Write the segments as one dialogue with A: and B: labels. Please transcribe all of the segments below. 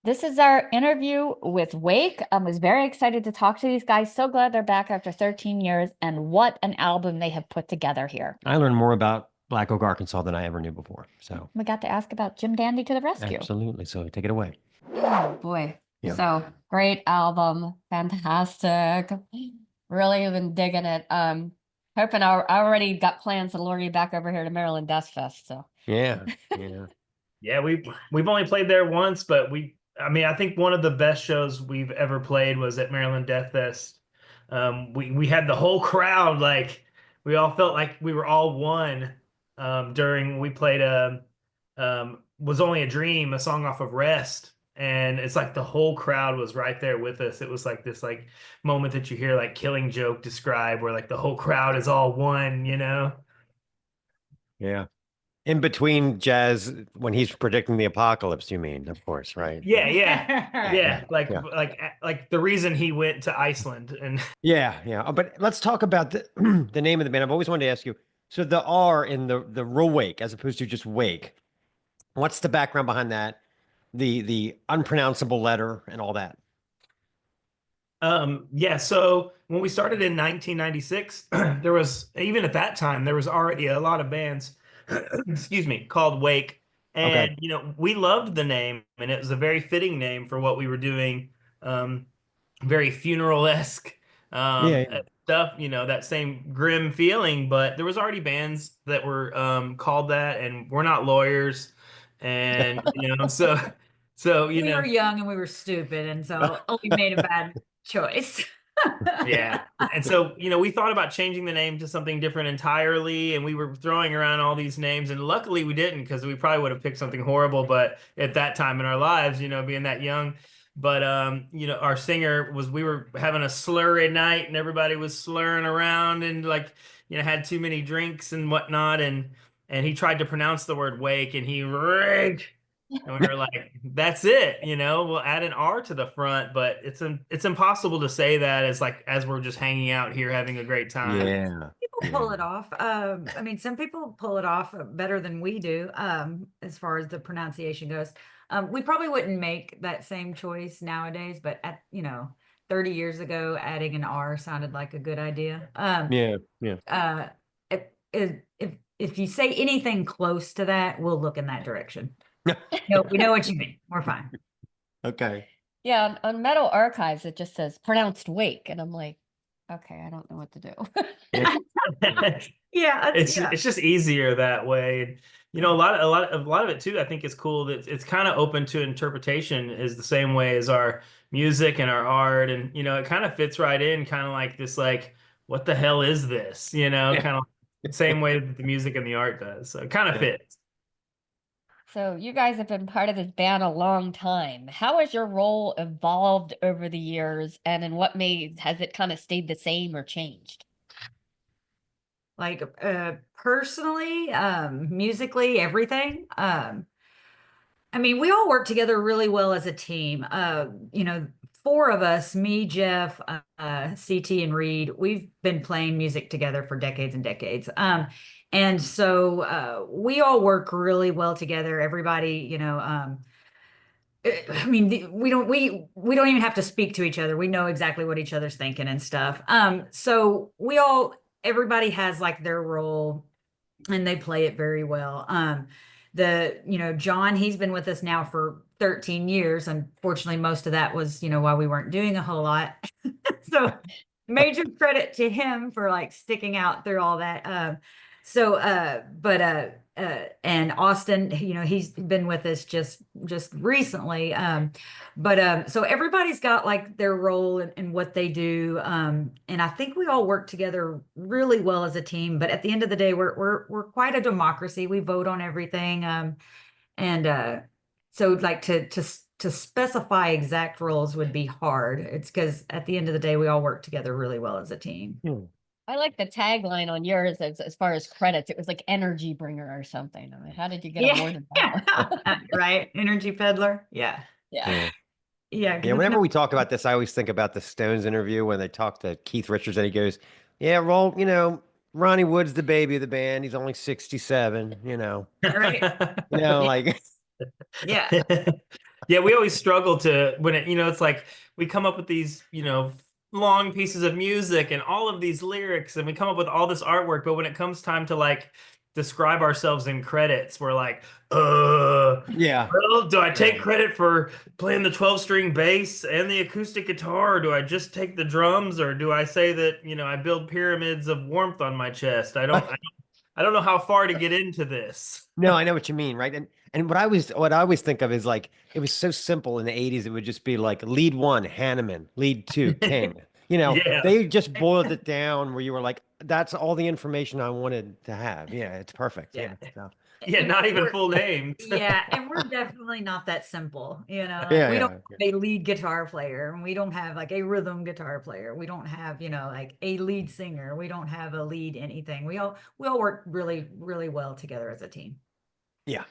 A: This is our interview with Wake. I was very excited to talk to these guys. So glad they're back after 13 years, and what an album they have put together here.
B: I learned more about Black Oak, Arkansas than I ever knew before. So
A: We got to ask about Jim Dandy to the rescue.
B: absolutely. So take it away.
A: Oh boy.
B: Yeah.
A: So great album, fantastic. Really been digging it. Hoping I already got plans to lure you back over here to Maryland Death Fest. So
B: Yeah. Yeah.
C: Yeah, we've only played there once, but I think one of the best shows we've ever played was at Maryland Death Fest. We had the whole crowd, like we all felt like we were all one. During we played Was Only a Dream, a song off of Rest, and it's like the whole crowd was right there with us. It was like this like moment that you hear like Killing Joke describe, where like the whole crowd is all one, you know?
B: Yeah. In between jazz, when he's predicting the apocalypse, you mean, of course, right?
C: Yeah, yeah, yeah. Like
B: Yeah.
C: like the reason he went to Iceland and
B: Yeah. Yeah. But let's talk about the the name of the band. I've always wanted to ask you. So the R in the Rwake as opposed to just wake. What's the background behind that? The unpronounceable letter and all that.
C: yeah, so when we started in 1996, there was even at that time there was already a lot of bands, excuse me, called Wake.
B: Okay.
C: And we loved the name and it was a very fitting name for what we were doing. Very funeral-esque
B: Yeah. Yeah.
C: stuff, that same grim feeling, but there was already bands that were called that, and we're not lawyers. And so
D: We were young and we were stupid, and so we made a bad choice.
C: yeah. And so, we thought about changing the name to something different entirely, and we were throwing around all these names, and luckily we didn't, because we probably would have picked something horrible, but at that time in our lives, being that young. But our singer we were having a slurry night, and everybody was slurring around and like, had too many drinks and whatnot, and he tried to pronounce the word wake, and he raked. And we were like, that's it, we'll add an R to the front, but it's impossible to say that as we're just hanging out here having a great time.
B: Yeah.
D: People pull it off. I mean, some people pull it off better than we do, as far as the pronunciation goes. We probably wouldn't make that same choice nowadays, but 30 years ago, adding an R sounded like a good idea.
B: Yeah. Yeah.
D: If you say anything close to that, we'll look in that direction. No, we know what you mean. We're fine.
B: Okay.
A: yeah, on Metal Archives it just says pronounced Wake, and I'm like, okay, I don't know what to do.
B: Yeah.
D: Yeah,
C: It's just easier that way. And, a lot of it too, I think is cool that it's kind of open to interpretation, is the same way as our music and our art. And, it kind of fits right in, kind of like this, like, what the hell is this? Kind of the same way that the music and the art does. So it kind of fits.
A: So you guys have been part of this band a long time. How has your role evolved over the years, and in what ways has it kind of stayed the same or changed?
D: like personally, musically, everything. I mean, we all work together really well as a team. Four of us, me, Jeff, CT, and Reed, we've been playing music together for decades and decades. And so we all work really well together. Everybody, I mean, we don't even have to speak to each other. We know exactly what each other's thinking and stuff. So everybody has like their role, and they play it very well. John, he's been with us now for 13 years. Unfortunately, most of that was, while we weren't doing a whole lot. So major credit to him for like sticking out through all that. And Austin, he's been with us just recently. So everybody's got like their role and what they do. And I think we all work together really well as a team. But at the end of the day, we're quite a democracy. We vote on everything. So like to specify exact roles would be hard. It's because at the end of the day, we all work together really well as a team.
A: I like the tagline on yours as far as credits. It was like energy bringer or something. I mean, how did you get awarded that?
D: Right. Energy peddler. Yeah.
A: Yeah.
D: Yeah.
B: Yeah. Whenever we talk about this, I always think about the Stones interview when they talk to Keith Richards and he goes, yeah, well, Ronnie Wood's the baby of the band. He's only 67,
D: Right.
B: like,
D: Yeah.
C: Yeah, we always struggle to when it, it's like we come up with these, long pieces of music and all of these lyrics and we come up with all this artwork, but when it comes time to like describe ourselves in credits, we're like,
B: Yeah.
C: well, do I take
B: Yeah.
C: credit for playing the 12-string bass and the acoustic guitar, or do I just take the drums, or do I say that, I build pyramids of warmth on my chest? I don't know how far to get into this.
B: No, I know what you mean, right? And what I always think of is like it was so simple in the 80s, it would just be like lead one, Hanneman, lead two, King.
C: Yeah.
B: They just boiled it down where you were like, that's all the information I wanted to have. Yeah, it's perfect.
C: Yeah.
B: So,
C: Yeah, not even
D: We're-
C: full names.
D: Yeah, and we're definitely not that simple. Like
B: Yeah,
D: we
B: yeah,
D: don't have a lead guitar player, and we don't have like a rhythm guitar player. We don't have, like a lead singer. We don't have a lead anything. We all work really, really well together as a team.
B: yeah.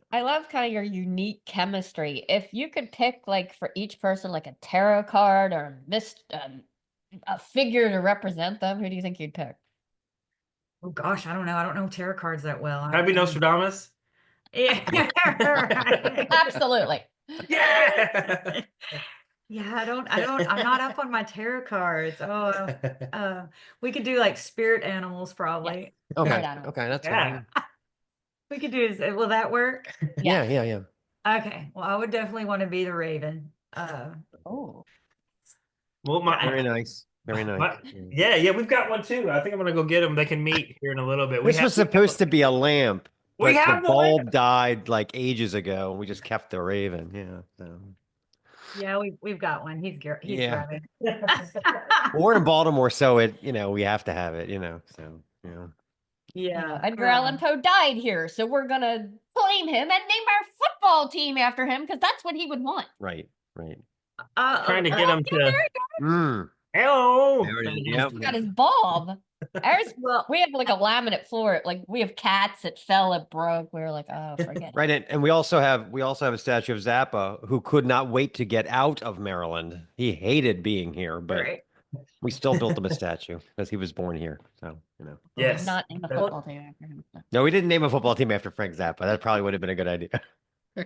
A: I love kind of your unique chemistry. If you could pick, like, for each person, like a tarot card or a figure to represent them, who do you think you'd pick?
D: Oh gosh, I don't know. I don't know tarot cards that well.
C: Can I be Nostradamus?
D: Yeah, right.
A: Absolutely.
C: Yeah.
D: Yeah, I'm not up on my tarot cards. We could do like spirit animals probably.
B: Okay.
A: Spirit animal.
B: Okay, that's
C: Yeah.
B: fine.
D: We could do, will that work?
B: Yeah,
A: Yes.
B: yeah, yeah.
D: Okay. Well, I would definitely want to be the raven.
A: Oh.
C: Well,
B: Very nice. Very nice.
C: yeah, we've got one too. I think I'm gonna go get them. They can meet here in a little bit.
B: This was supposed to be a lamp,
C: We
B: but
C: have
B: the
C: the
B: bulb
C: lamp.
B: died like ages ago, and we just kept the raven. Yeah. So.
D: Yeah, we've got one. He's
B: Yeah.
D: grabbing.
B: Well, we're in Baltimore, so we have to have it, so,
D: Yeah.
A: Edgar Allan Poe died here, so we're gonna claim him and name our football team after him because that's what he would want.
B: right.
C: Trying to get them to.
B: Mm.
C: Hello.
B: There it is. Yep.
A: Got his bulb. Ours,
D: Well,
A: we have like a laminate floor. Like we have cats. It fell. It broke. We were like, oh, forget it.
B: Right, and we also have a statue of Zappa who could not wait to get out of Maryland. He hated being here, but
D: right.
B: we still built him a statue because he was born here. So,
C: Yes.
A: Not name a football team after him.
B: No, we didn't name a football team after Frank Zappa. That probably would have been a good idea.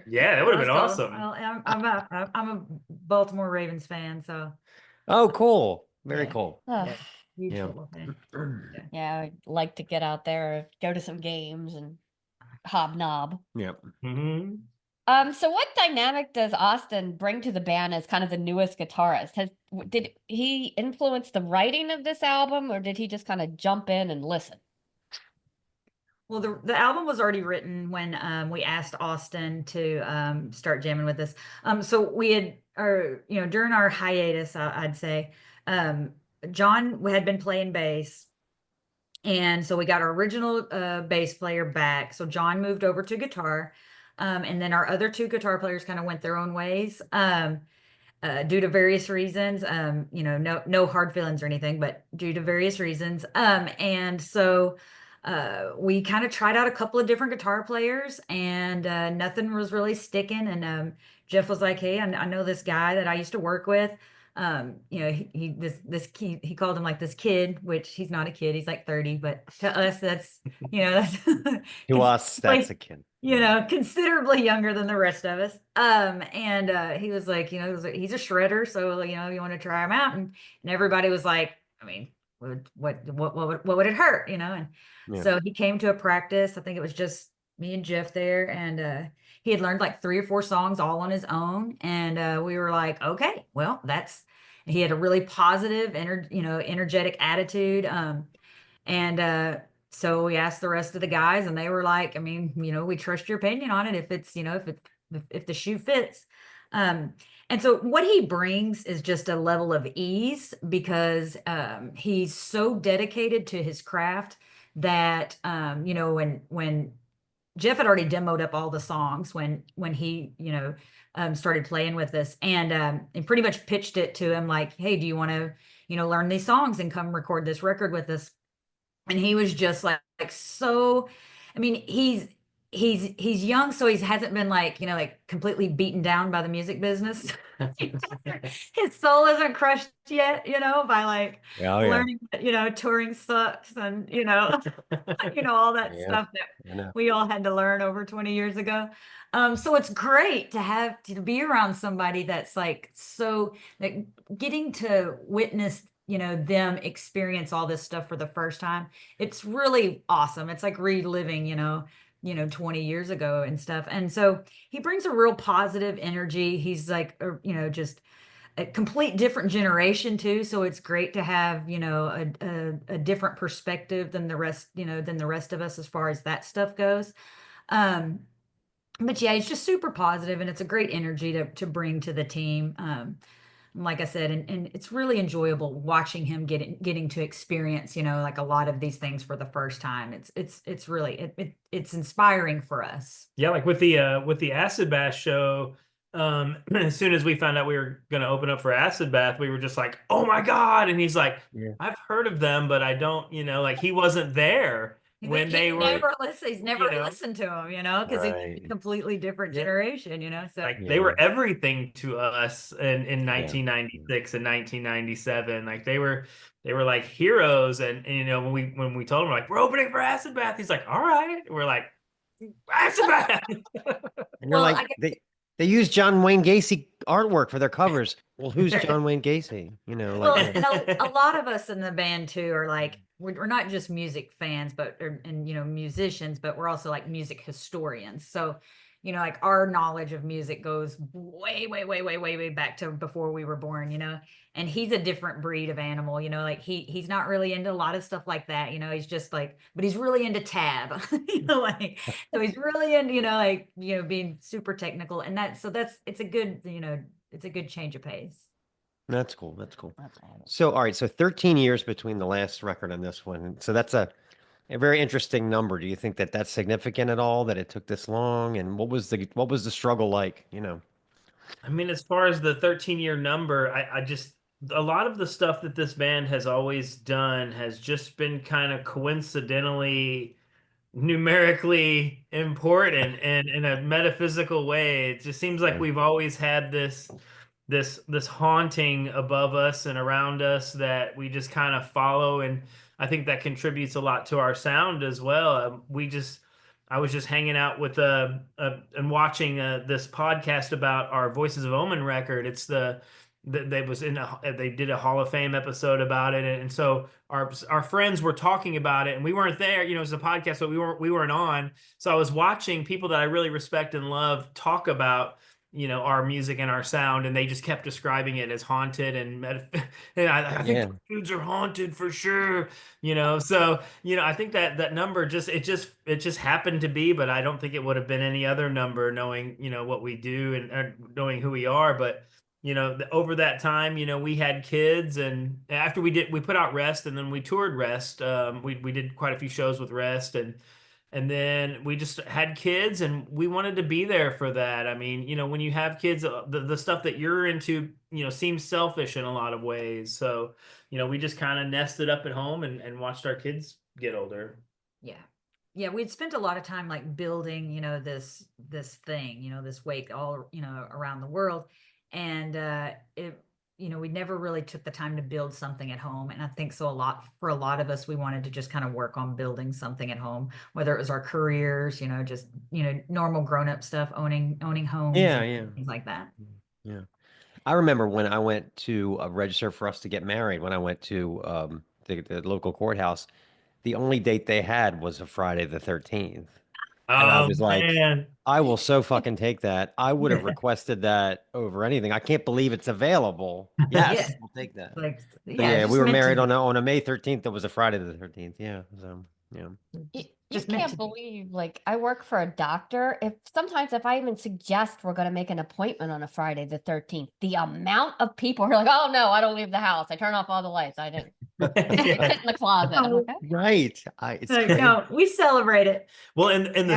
C: Yeah, that would have been
D: Let's go.
C: awesome.
D: Well, I'm a Baltimore Ravens fan, so
B: Oh, cool. Very
D: Yeah.
B: cool.
A: Ugh.
D: huge
B: Yeah.
D: football fan.
A: Yeah, I'd like to get out there, go to some games and hobnob.
B: Yep.
C: Mhm.
A: So what dynamic does Austin bring to the band as kind of the newest guitarist? Did he influence the writing of this album, or did he just kind of jump in and listen?
D: Well, the album was already written when we asked Austin to start jamming with us. So we had during our hiatus, I'd say, John had been playing bass. And so we got our original bass player back. So John moved over to guitar. And then our other two guitar players kind of went their own ways due to various reasons. No hard feelings or anything, but due to various reasons. And so we kind of tried out a couple of different guitar players, and nothing was really sticking. And Jeff was like, "Hey, I know this guy that I used to work with. He called him like this kid, which he's not a kid. He's like 30, but to us, that's that's
B: To us, that's a kid.
D: considerably younger than the rest of us. And he was like, he's a shredder, so you want to try him out, and everybody was like, I mean, what would it hurt, And
B: Yeah.
D: so he came to a practice. I think it was just me and Jeff there, and he had learned like 3 or 4 songs all on his own, and we were like, okay, well, he had a really positive, energetic attitude, and so we asked the rest of the guys, and they were like, I mean, we trust your opinion on it if it's, if the shoe fits. And so what he brings is just a level of ease because he's so dedicated to his craft that when Jeff had already demoed up all the songs when he started playing with us, and pretty much pitched it to him like, hey, do you want to learn these songs and come record this record with us? And he was just like so, I mean, he's young, so he hasn't been like, like completely beaten down by the music business. His soul isn't crushed yet, by like
B: Oh yeah.
D: learning that, touring sucks and all that
B: Yeah.
D: stuff that
B: I know.
D: we all had to learn over 20 years ago. So it's great to be around somebody that's like so like getting to witness, them experience all this stuff for the first time. It's really awesome. It's like reliving, 20 years ago and stuff. And so he brings a real positive energy. He's like, just a complete different generation too. So it's great to have, a different perspective than the rest, than the rest of us as far as that stuff goes. Um, but yeah, it's just super positive and it's a great energy to bring to the team. Like I said, and it's really enjoyable watching him getting to experience, like a lot of these things for the first time. It's really it's inspiring for us.
C: Yeah, like with the Acid Bath show, as soon as we found out we were going to open up for Acid Bath, we were just like, "Oh my God." And he's like,
B: Yeah.
C: "I've heard of them, but I don't, like he wasn't there when they were
D: Never listen. He's never
C: you know,
D: listened to him, because he's a
B: Right.
D: completely different
C: Yeah.
D: generation, So
C: like
B: Yeah.
C: they were everything to us in
B: Yeah.
C: 1996 and 1997. Like they were like heroes. And when we told him like we're opening for Acid Bath, he's like, "All right." We're like, "Acid Bath."
B: And you're
D: Well,
B: like,
D: I guess,
B: they use John Wayne Gacy artwork for their covers. Well, who's John Wayne Gacy?
D: well,
B: Like,
D: and a lot of us in the band too are like we're not just music fans, but and musicians, but we're also like music historians. So, like our knowledge of music goes way, way, way, way, way, way back to before we were born. And he's a different breed of animal. Like he's not really into a lot of stuff like that. He's just like, but he's really into tab. Like so he's really into being super technical, and it's a good it's a good change of pace.
B: that's cool. That's cool.
A: That's awesome.
B: So, all right. So 13 years between the last record and this one. So that's a very interesting number. Do you think that that's significant at all that it took this long? And what was the struggle like?
C: I mean, as far as the 13-year number, I just a lot of the stuff that this band has always done has just been kind of coincidentally numerically important and in a metaphysical way. It just seems like
B: Yeah.
C: we've always had this haunting above us and around us that we just kind of follow, and I think that contributes a lot to our sound as well. I was just hanging out with and watching this podcast about our Voices of Omen record. It's they did a Hall of Fame episode about it, and so our friends were talking about it, and we weren't there. It was a podcast, but we weren't on. So I was watching people that I really respect and love talk about our music and our sound, and they just kept describing it as haunted and and I think
B: Yeah.
C: the dudes are haunted for sure. So I think that number just happened to be, but I don't think it would have been any other number, knowing what we do and knowing who we are. But over that time, we had kids, and after we put out Rest, and then we toured Rest. We did quite a few shows with Rest, and then we just had kids, and we wanted to be there for that. I mean, when you have kids, the stuff that you're into, seems selfish in a lot of ways. So, we just kind of nested up at home and watched our kids get older.
D: Yeah, we'd spent a lot of time like building, this thing, this wake all, around the world. And we never really took the time to build something at home. And I think so for a lot of us, we wanted to just kind of work on building something at home, whether it was our careers, just, normal grown-up stuff, owning homes,
B: Yeah.
D: and
B: Yeah.
D: things like that.
B: Yeah. I remember when I went to register for us to get married, when I went to the local courthouse, the only date they had was a Friday the 13th. And I
C: Oh
B: was like,
C: man.
B: I will so fucking take that. I would have requested that over anything. I can't believe it's available. Yes,
D: Yeah.
B: we'll take that.
D: Like,
B: So
D: yeah,
B: yeah,
D: it's
B: we
D: just
B: were
D: meant
B: married
D: to,
B: on a May 13th. That was a Friday the 13th. Yeah. So yeah.
A: You
D: just meant
A: can't
D: to.
A: believe, like, I work for a doctor. If I even suggest we're going to make an appointment on a Friday the 13th, the amount of people who are like, "Oh no, I don't leave the house. I turn off all the lights. I didn't sit in the closet." I'm like, "Okay."
B: Right. It's
D: Like,
B: crazy.
D: no, we celebrate it.
C: Well, in the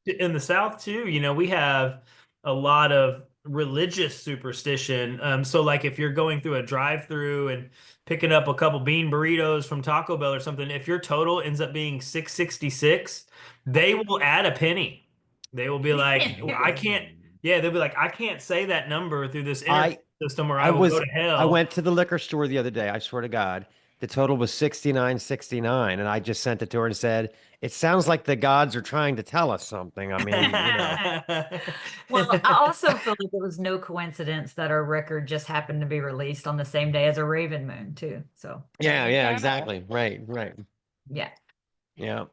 B: Yeah.
C: South too, we have a lot of religious superstition. So like if you're going through a drive-through and picking up a couple bean burritos from Taco Bell or something, if your total ends up being 666, they will add a penny. They will be like, "Well, I can't." Yeah, they'll be like, "I can't say that number through this internet system, or I will go to hell."
B: I went to the liquor store the other day. I swear to God, the total was 69.69, and I just sent it to her and said, "It sounds like the gods are trying to tell us something." I mean,
D: Well, I also feel like it was no coincidence that our record just happened to be released on the same day as a Raven Moon too. So
B: yeah, exactly. Right.
D: yeah.
B: Yeah.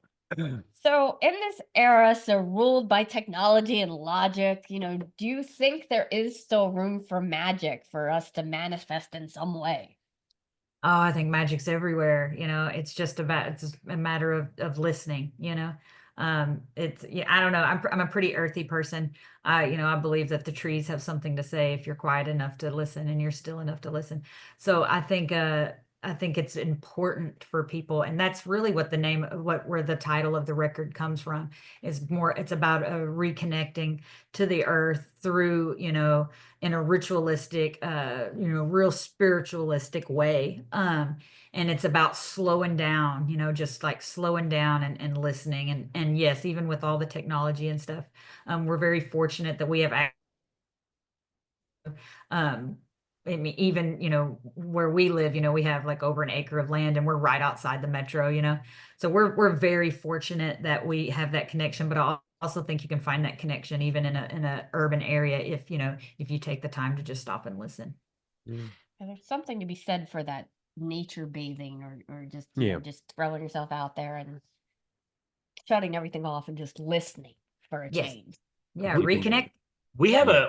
A: So in this era, so ruled by technology and logic, do you think there is still room for magic for us to manifest in some way?
D: Oh, I think magic's everywhere. It's just a matter of listening. It's yeah, I don't know. I'm a pretty earthy person. I believe that the trees have something to say if you're quiet enough to listen and you're still enough to listen. So I think it's important for people, and that's really what where the title of the record comes from. It's about reconnecting to the earth through, in a ritualistic, real spiritualistic way. And it's about slowing down, just like slowing down and listening. And yes, even with all the technology and stuff, we're very fortunate that we have um I mean, even, where we live, we have like over an acre of land and we're right outside the metro, so we're very fortunate that we have that connection. But I also think you can find that connection even in a urban area if you take the time to just stop and listen.
A: And there's something to be said for that nature bathing, or just
B: Yeah.
A: just throwing yourself out there and shutting everything off and just listening for a
D: Yes.
A: change.
D: Yeah,
C: We-
D: reconnect.
C: We have a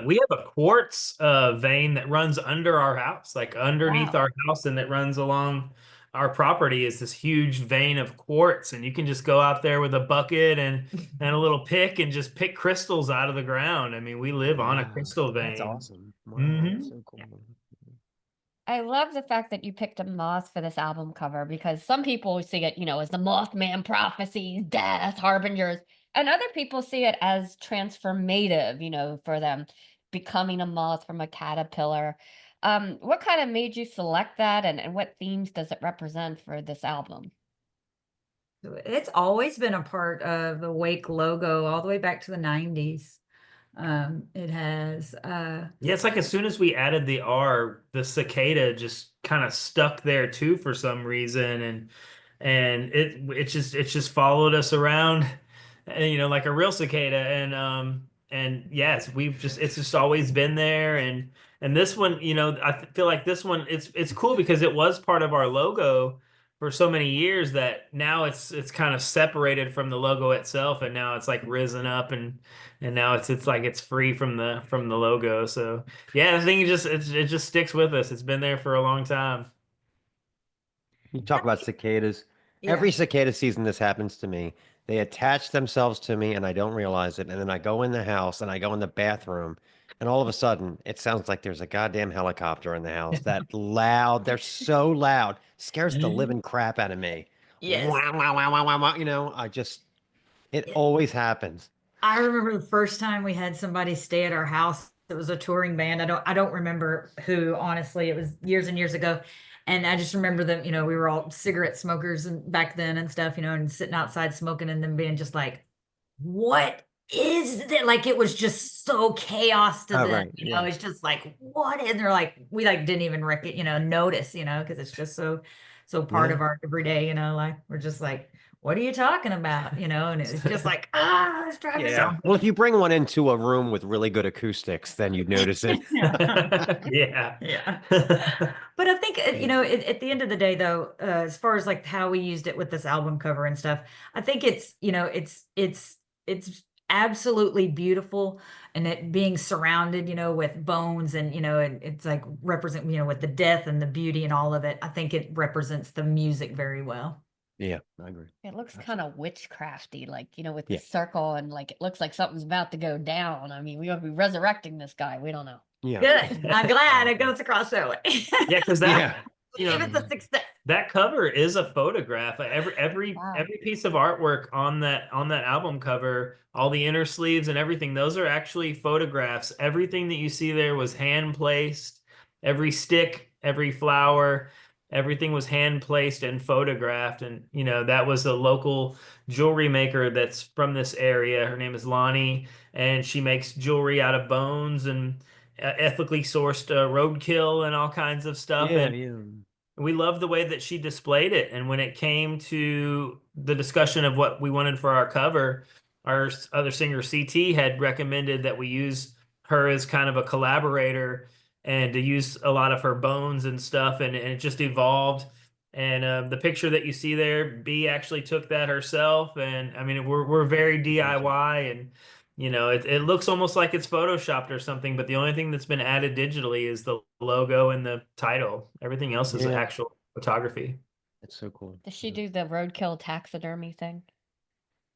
C: quartz vein that runs under our house, like underneath
A: Wow.
C: our house, and that runs along our property is this huge vein of quartz, and you can just go out there with a bucket and a little pick and just pick crystals out of the ground. I mean, we live on a crystal vein.
B: That's awesome. Wow,
C: Mhm.
B: that's so cool.
A: I love the fact that you picked a moth for this album cover, because some people see it, as the Mothman prophecies, death, harbingers, and other people see it as transformative, for them becoming a moth from a caterpillar. What kind of made you select that, and what themes does it represent for this album?
D: It's always been a part of the Wake logo all the way back to the 90s. It has
C: Yeah, it's like as soon as we added the R, the cicada just kind of stuck there too for some reason, and it just followed us around, and, like a real cicada, and yes, it's just always been there, and this one, feel like this one it's cool because it was part of our logo for so many years that now it's kind of separated from the logo itself, and now it's like risen up, and now it's like it's free from the logo. So yeah, the thing it just sticks with us. It's been there for a long time.
B: You talk about cicadas.
D: Yeah.
B: Every cicada season, this happens to me. They attach themselves to me and I don't realize it. And then I go in the house and I go in the bathroom, and all of a sudden it sounds like there's a goddamn helicopter in the house. That loud, they're so loud, scares the living crap out of me.
D: Yes.
B: Wow, wow, wow, wow, wow, wow. It always happens.
D: I remember the first time we had somebody stay at our house. It was a touring band. I don't remember who, honestly. It was years and years ago. And I just remember them, we were all cigarette smokers and back then and stuff, and sitting outside smoking and them being just like, what is that? Like, it was just so chaos to
B: Oh,
D: them,
B: right, yeah.
D: it's just like, what? And they're like, we like didn't even notice, because it's just so part
B: Yeah.
D: of our everyday, life. We're just like, what are you talking about? And it's just like, it's driving me
C: Yeah.
D: so
B: Well, if you bring one into a room with really good acoustics, then you'd notice it.
C: Yeah.
D: Yeah. But I think, at the end of the day, though, as far as like how we used it with this album cover and stuff, I think it's absolutely beautiful, and it being surrounded, with bones, and, it's like represent, with the death and the beauty and all of it. I think it represents the music very well.
B: Yeah, I agree.
A: It looks kind of witchcrafty, like, with
B: Yeah.
A: the circle, and like it looks like something's about to go down. I mean, we might be resurrecting this guy. We don't know.
B: Yeah.
D: Good. I'm glad it goes across that way.
C: Yeah, because
B: Yeah.
D: It's a success.
C: that cover is a photograph. Every
A: Wow.
C: every piece of artwork on that album cover, all the inner sleeves and everything, those are actually photographs. Everything that you see there was hand placed. Every stick, every flower, everything was hand placed and photographed. And, you know, that was a local jewelry maker that's from this area. Her name is Lonnie, and she makes jewelry out of bones and ethically sourced roadkill and all kinds of stuff.
B: Yeah,
C: And
B: yeah.
C: we loved the way that she displayed it. And when it came to the discussion of what we wanted for our cover, our other singer CT had recommended that we use her as kind of a collaborator and to use a lot of her bones and stuff. And it just evolved. And the picture that you see there, B actually took that herself. And I mean, we're very DIY, and you know, it looks almost like it's photoshopped or something, but the only thing that's been added digitally is the logo and the title. Everything else is
B: Yeah.
C: actual photography.
B: That's so cool.
A: Does she do the roadkill taxidermy thing?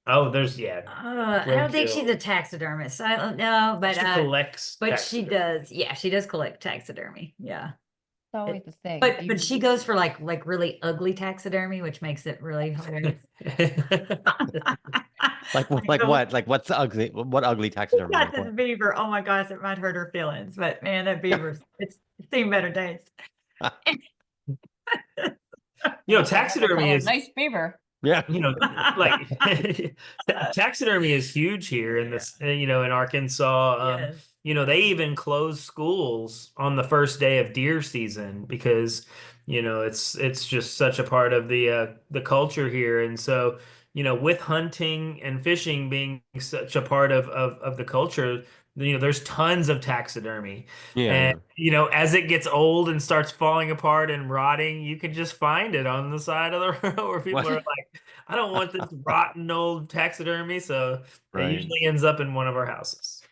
C: Oh, there's
D: I don't think she's a taxidermist. I don't know, but
C: she collects
D: but she
C: taxidermy.
D: does. Yeah, she does collect taxidermy. Yeah,
A: It's always the thing.
D: but she goes for like really ugly taxidermy, which makes it really hilarious.
B: Like what? Like what's the ugly? What ugly taxidermy?
D: Got
B: Like
D: this
B: what?
D: beaver. Oh my gosh, it might hurt her feelings, but man, that beaver's it's seen better days.
C: You know, taxidermy is
A: nice beaver.
B: Yeah.
C: you know, like taxidermy is huge here in this, you know, in Arkansas.
D: Yes.
C: You know, they even close schools on the first day of deer season because, you know, it's just such a part of the culture here. And so, you know, with hunting and fishing being such a part of the culture, you know, there's tons of taxidermy.
B: Yeah.
C: And, you know, as it gets old and starts falling apart and rotting, you can just find it on the side of the road where people
B: What?
C: are like, I don't want this rotten old taxidermy. So it
B: Right.
C: usually ends up in one of our houses.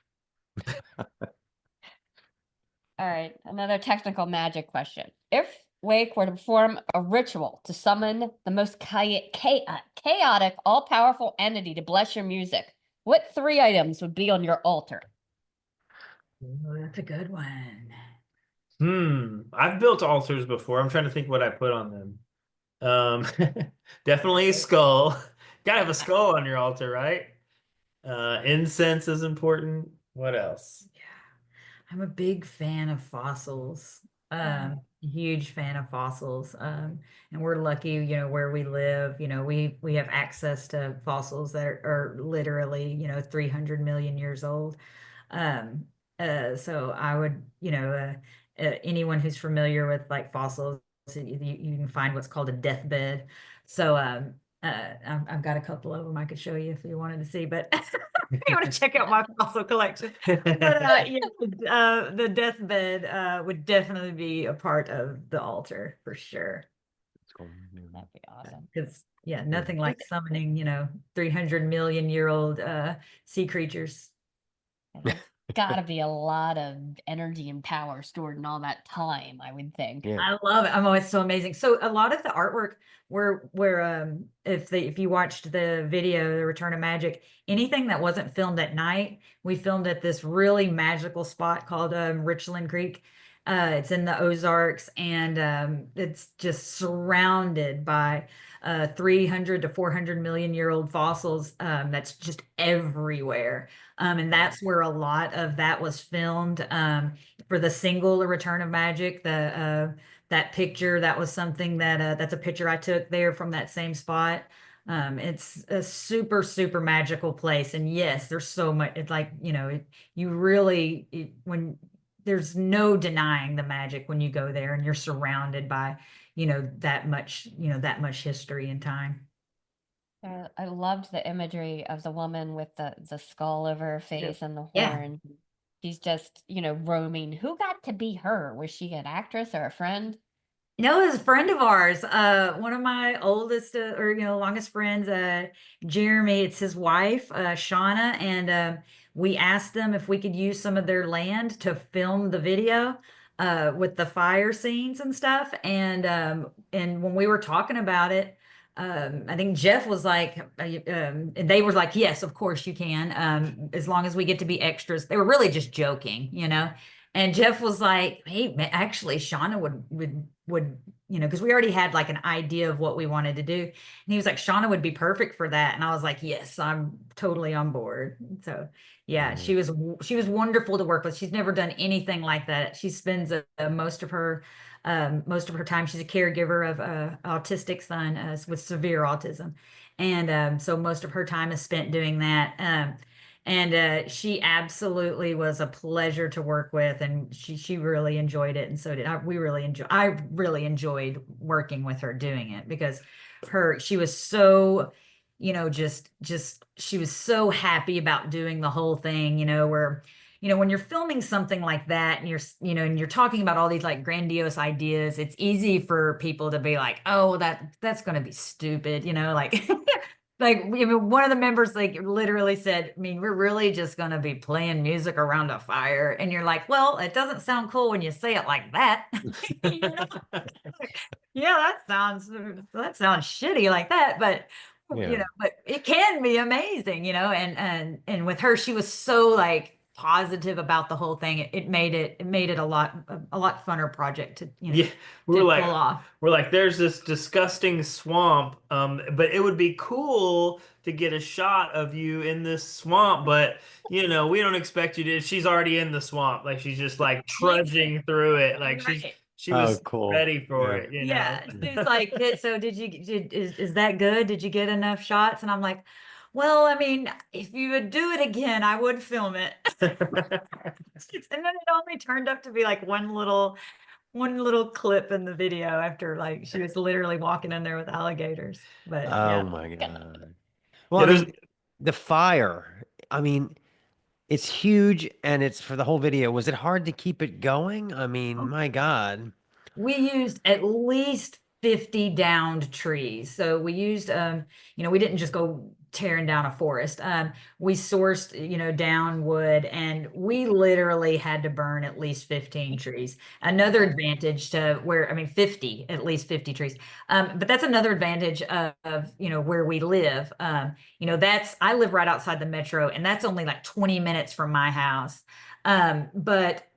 A: All right, another technical magic question. If Wake were to perform a ritual to summon the most chaotic, all-powerful entity to bless your music, what 3 items would be on your altar?
D: Oh, that's a good one.
C: I've built altars before. I'm trying to think what I put on them. Definitely a skull. Gotta have a skull on your altar, right? Incense is important. What else?
D: Yeah, I'm a big fan of fossils. Huge fan of fossils. And we're lucky, you know, where we live, you know, we have access to fossils that are literally, you know, 300 million years old. So I would, you know, anyone who's familiar with like fossils, you can find what's called a deathbed. So I've got a couple of them I could show you if you wanted to see, but you want to check out my fossil collection. But yeah, the deathbed would definitely be a part of the altar for sure.
A: That'd be awesome.
D: Because yeah, nothing like summoning, you know, 300 million year old sea creatures.
A: Gotta be a lot of energy and power stored in all that time, I would think.
B: Yeah.
D: I love it. It's so amazing. So a lot of the artwork where if you watched the video, The Return of Magik, anything that wasn't filmed at night, we filmed at this really magical spot called Richland Creek. It's in the Ozarks, and it's just surrounded by 300 to 400 million year old fossils. That's just everywhere. And that's where a lot of that was filmed. For the single The Return of Magik, that picture, that was something that that's a picture I took there from that same spot. It's a super, super magical place. And yes, there's so much, it's like, you know, when there's no denying the magic when you go there and you're surrounded by, you know, that much history and time.
A: I loved the imagery of the woman with the skull over her face and the
D: Yeah.
A: horn. She's just, you know, roaming. Who got to be her? Was she an actress or a friend?
D: No, it was a friend of ours. One of my oldest or you know longest friends, Jeremy. It's his wife, Shauna, and we asked them if we could use some of their land to film the video with the fire scenes and stuff. And when we were talking about it, I think Jeff was like, and they were like, yes, of course you can, as long as we get to be extras. They were really just joking, you know. And Jeff was like, hey, actually, Shauna would, because we already had like an idea of what we wanted to do. And he was like, Shauna would be perfect for that. And I was like, yes, I'm totally on board. So yeah, she was wonderful to work with. She's never done anything like that. She spends most of her time. She's a caregiver of autistic son with severe autism, and so most of her time is spent doing that. And she absolutely was a pleasure to work with, and she really enjoyed it, and so did I. I really enjoyed working with her doing it because she was so, just she was so happy about doing the whole thing, where when you're filming something like that and you're talking about all these like grandiose ideas, it's easy for people to be like, oh, that's going to be stupid, like like, I mean, one of the members like literally said, I mean, we're really just going to be playing music around a fire. And you're like, well, it doesn't sound cool when you say it like that. You know? Yeah, that sounds shitty like that, but
B: Yeah.
D: but it can be amazing, and with her, she was so like positive about the whole thing. It made it a lot funner project to,
C: Yeah,
D: to pull off.
C: we're like, there's this disgusting swamp, but it would be cool to get a shot of you in this swamp, but we don't expect you to. She's already in the swamp, like she's just like trudging through it, like
D: Right.
C: she was
B: cool.
C: ready for
B: Yeah.
C: it,
D: Yeah, it's like, so is that good? Did you get enough shots? And I'm like, well, I mean, if you would do it again, I would film it. And then it only turned up to be like one little clip in the video after like she was literally walking in there with alligators. But yeah.
B: Oh my God. Well,
C: Yeah,
B: I mean, the fire, I mean, it's huge and it's for the whole video. Was it hard to keep it going? I mean, my God.
D: We used at least 50 downed trees. So we used, we didn't just go tearing down a forest. We sourced, down wood, and we literally had to burn at least 15 trees. Another advantage to where, I mean, 50, at least 50 trees. But that's another advantage of where we live. I live right outside the metro, and that's only like 20 minutes from my house. But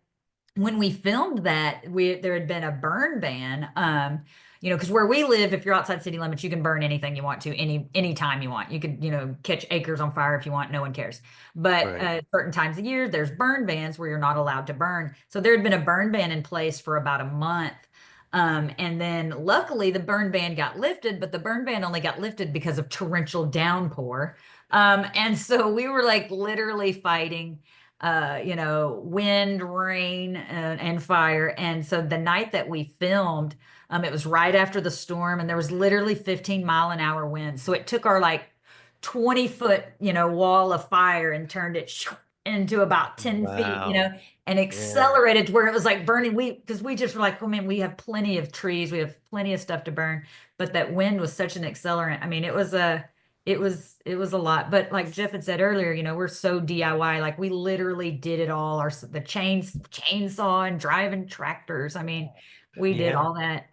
D: when we filmed that, there had been a burn ban. Because where we live, if you're outside city limits, you can burn anything you want to any time you want. You could, catch acres on fire if you want. No one cares. But
B: Right.
D: certain times of year, there's burn bans where you're not allowed to burn. So there had been a burn ban in place for about a month. And then luckily the burn ban got lifted, but the burn ban only got lifted because of torrential downpour. And so we were like literally fighting wind, rain, and fire. And so the night that we filmed, it was right after the storm, and there was literally 15-mile-an-hour winds. So it took our like 20-foot, wall of fire and turned it into about 10 feet,
B: Wow.
D: and accelerated to where it was like burning. Because we just were like, oh man, we have plenty of trees, we have plenty of stuff to burn. But that wind was such an accelerant. I mean, it was a lot. But like Jeff had said earlier, we're so DIY. Like we literally did it all. The chainsaw and driving tractors. I mean, we did all that.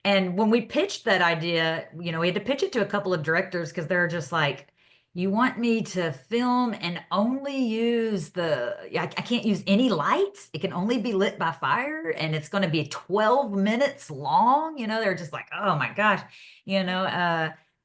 D: And when we pitched that idea, we had to pitch it to a couple of directors because they're just like, you want me to film and only use I can't use any lights. It can only be lit by fire, and it's going to be 12 minutes long. They're just like, oh my gosh, and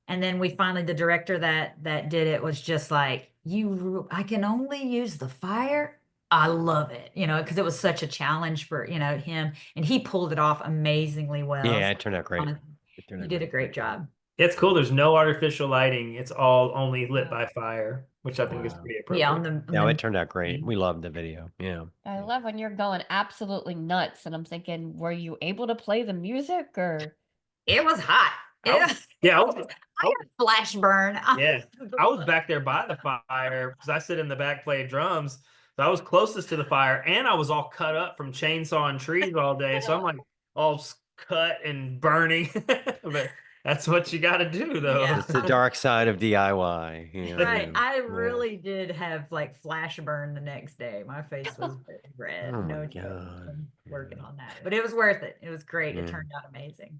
D: then the director that did it was just like, I can only use the fire. I love it, because it was such a challenge for, him, and he pulled it off amazingly well.
B: Yeah, it turned out great.
D: Honestly, you did a great job.
C: it's cool. There's no artificial lighting. It's all only lit by fire, which I think is pretty appropriate.
D: Yeah,
B: No, it turned out great. We loved the video. Yeah.
A: I love when you're going absolutely nuts, and I'm thinking, were you able to play the music or?
D: it was hot.
C: I was
D: I had flash burn.
C: Yeah, I was back there by the fire because I sit in the back playing drums. So I was closest to the fire, and I was all cut up from chainsawing trees all day. So I'm like all cut and burning. But that's what you got to do, though.
D: Yeah.
B: It's the dark side of DIY. You know,
D: Right.
B: yeah.
D: I really did have like flash burn the next day. My face was red.
B: Oh my
D: No joke.
B: God.
D: I'm working on that. But it was worth it. It was great. It
B: Yeah.
D: turned out amazing.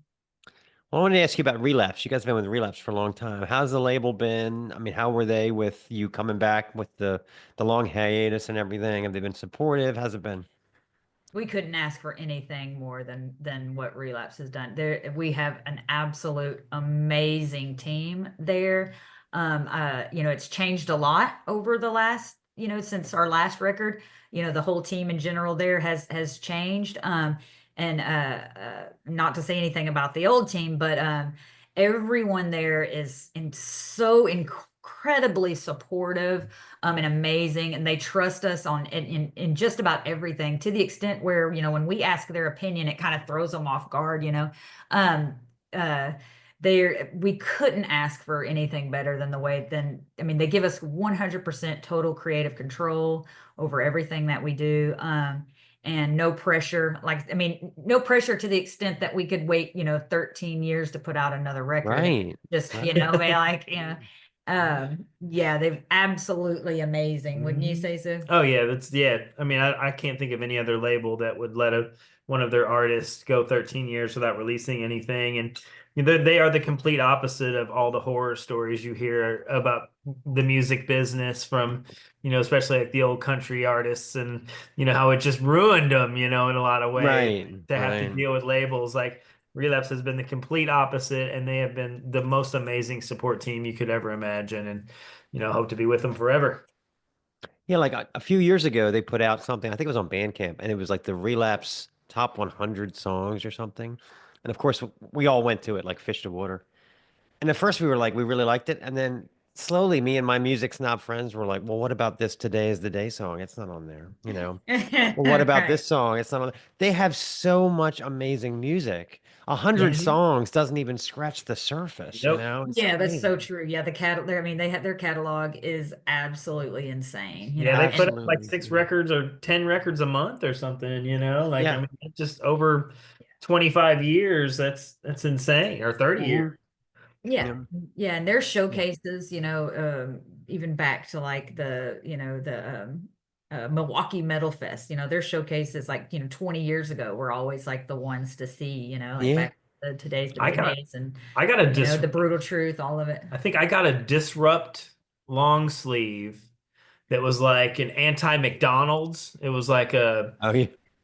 B: Well, I wanted to ask you about Relapse. You guys have been with Relapse for a long time. How's the label been? I mean, how were they with you coming back with the long hiatus and everything? Have they been supportive? How's it been?
D: We couldn't ask for anything more than what Relapse has done. There, we have an absolute amazing team there. It's changed a lot over the last, since our last record. The whole team in general there has changed. And not to say anything about the old team, but everyone there is so incredibly supportive and amazing, and they trust us in just about everything, to the extent where when we ask their opinion, it kind of throws them off guard. um we couldn't ask for anything better than they give us 100% total creative control over everything that we do. And no pressure, no pressure to the extent that we could wait 13 years to put out another record.
B: Right.
D: Just yeah, they've absolutely amazing. Wouldn't you say so?
C: Oh yeah, I mean, I can't think of any other label that would let one of their artists go 13 years without releasing anything. And they are the complete opposite of all the horror stories you hear about the music business from, especially like the old country artists, and how it just ruined them, in a lot of ways.
B: Right.
C: To have to deal with labels. Like, Relapse has been the complete opposite, and they have been the most amazing support team you could ever imagine, and hope to be with them forever.
B: Yeah, like a few years ago, they put out something, I think it was on Bandcamp, and it was like the Relapse top 100 songs or something. And of course, we all went to it like fish to water. And at first, we were like, we really liked it. And then slowly, me and my music snob friends were like, well, what about this Today is the Day song? It's not on there, Well, what about this song? It's not on. They have so much amazing music. 100 songs doesn't even scratch the surface,
C: Nope.
B: It's
D: Yeah, that's so
B: crazy.
D: true. Yeah, they have their catalog is absolutely insane.
C: They put up like
B: Absolutely.
C: 6 records or 10 records a month or something,
B: Yeah.
C: I mean, just over 25 years, that's insane. Or 30 years.
D: Yeah. Yeah. And their
B: Yeah.
D: showcases, even back to like Milwaukee Metal Fest, their showcases like, 20 years ago were always like the ones to see, like
B: Yeah.
D: back to Today's the days, and
C: I got a
D: the Brutal Truth, all of it.
C: I think I got a Disrupt long sleeve that was like an anti-McDonald's. It was like a
B: Oh,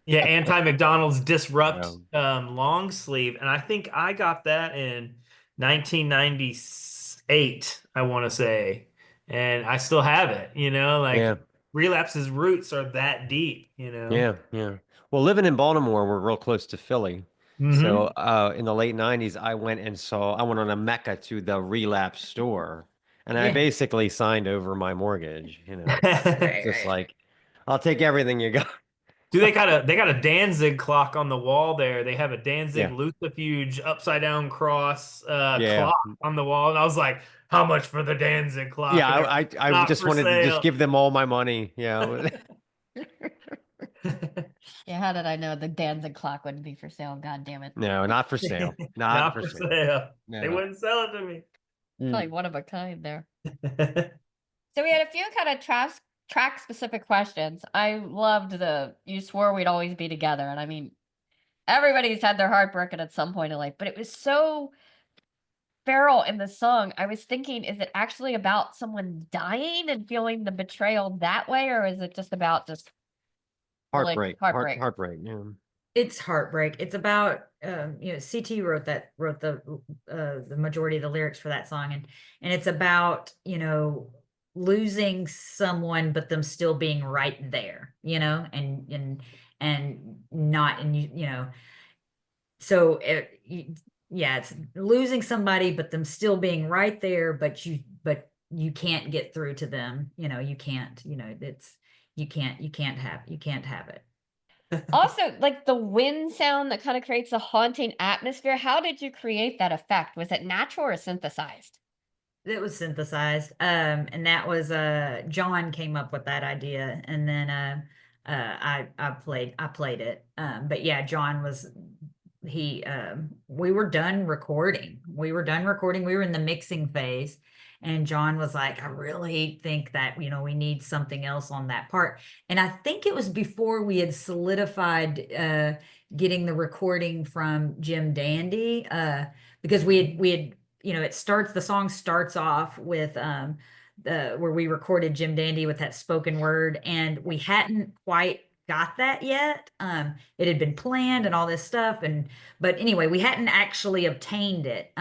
B: yeah.
C: anti-McDonald's Disrupt
B: Yeah.
C: long sleeve, and I think I got that in 1998, I want to say, and I still have it.
B: Yeah.
C: Relapse's roots are that deep.
B: Yeah. Yeah. Well, living in Baltimore, we're real close to Philly. So in the late 90s, I went on a Mecca to the Relapse store, and I
D: Yeah.
B: basically signed over my mortgage,
D: Right,
B: just
D: right.
B: like, I'll take everything you got.
C: Do they got a Danzig clock on the wall there? They have a Danzig
B: Yeah.
C: Lucifuge upside down cross
B: Yeah.
C: clock on the wall, and I was like, "How much for the Danzig clock?"
B: Yeah.
C: And they're like,
B: I
C: "Not
B: just
C: for
B: wanted to just
C: sale."
B: give them all my money. Yeah.
A: Yeah, how did I know the Danzig clock wouldn't be for sale? God damn it.
B: No, not for sale. Not
C: Not
B: for
C: for
B: sale.
C: sale.
B: No.
C: They wouldn't sell it to me.
A: Like one of a kind there. So we had a few kind of track specific questions. I loved you swore we'd always be together. And I mean, everybody's had their heart broken at some point in life, but it was so feral in the song. I was thinking, is it actually about someone dying and feeling the betrayal that way? Or is it just about
B: Heartbreak.
A: heartbreak?
B: Heartbreak. Yeah.
D: It's heartbreak. It's about CT wrote the majority of the lyrics for that song, and it's about losing someone but them still being right there, and not, and so it's losing somebody but them still being right there, but you can't get through to them, you can't, you can't have it.
A: Also, like the wind sound that kind of creates a haunting atmosphere. How did you create that effect? Was it natural or synthesized?
D: It was synthesized. And that was John came up with that idea, and then I played it. But yeah, John was we were done recording. We were in the mixing phase. And John was like, I really think that, we need something else on that part. And I think it was before we had solidified getting the recording from Jim Dandy, because we had the song starts off with where we recorded Jim Dandy with that spoken word, and we hadn't quite got that yet. It had been planned and all this stuff, but anyway, we hadn't actually obtained it.